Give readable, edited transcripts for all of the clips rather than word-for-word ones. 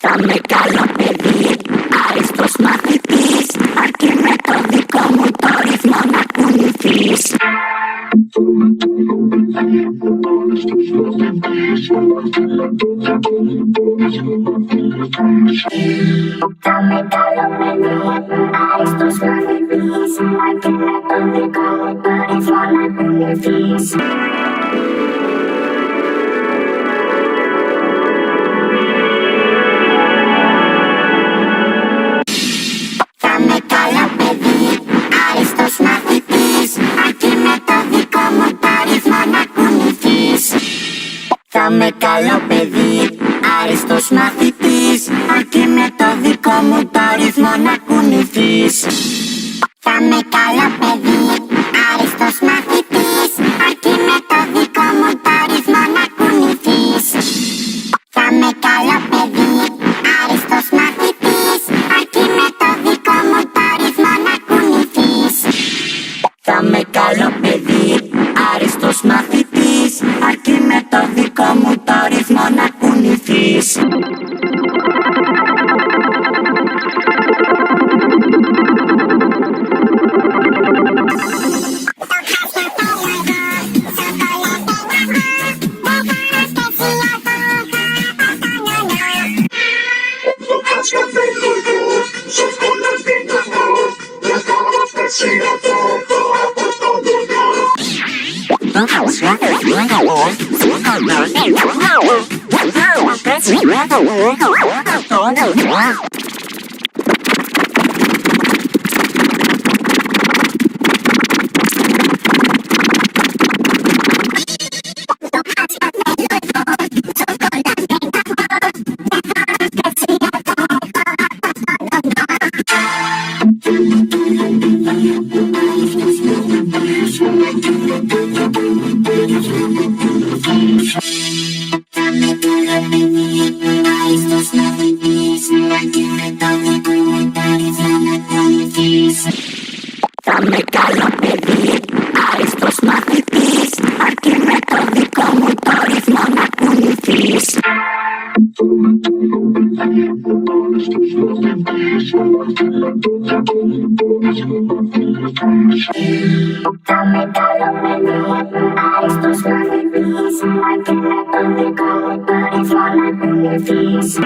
Θα με καλό παιδί, άριστος μαθητής, αρκεί με το δικό μου το ρυθμό να κουνηθείς. Θα με καλό παιδί, άριστος μαθητής, αρκεί με το δικό μου το ρυθμό να κουνηθείς. Θα με καλό παιδί, άριστος μαθητής, αρκεί με το δικό μου το ρυθμό να κουνηθείς. Θα με καλό παιδί, άριστος μαθητής, αρκεί με το δικό μου το ρυθμό να κουνηθείς. Θα με καλό παιδί, άριστος μαθητής, αρκεί με το δικό μου το ρυθμό να κουνηθείς. Θα με καλό παιδί, άριστος μαθητής, αρκεί με το δικό μου το ρυθμό να κουνηθείς. Θα με καλό παιδί, άριστος μαθητής, αρκεί με το δικό μου το ρυθμό να κουνηθείς.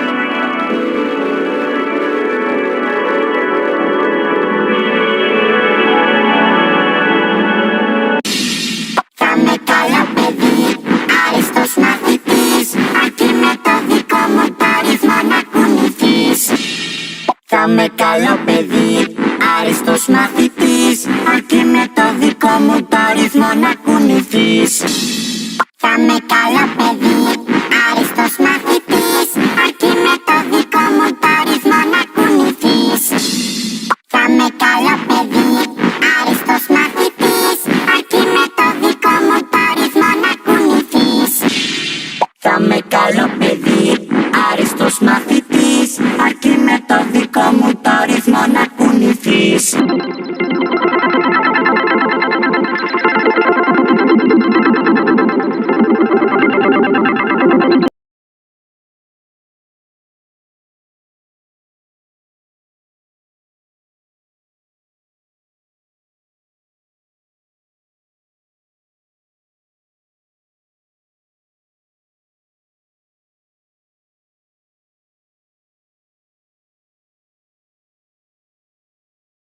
Θα με καλό παιδί, άριστος μαθητής, αρκεί με το δικό μου το ρυθμό να κουνηθείς. Θα με καλό παιδί, άριστος μαθητής, αρκεί με το δικό μου το ρυθμό να κουνηθείς. Θα με καλό παιδί.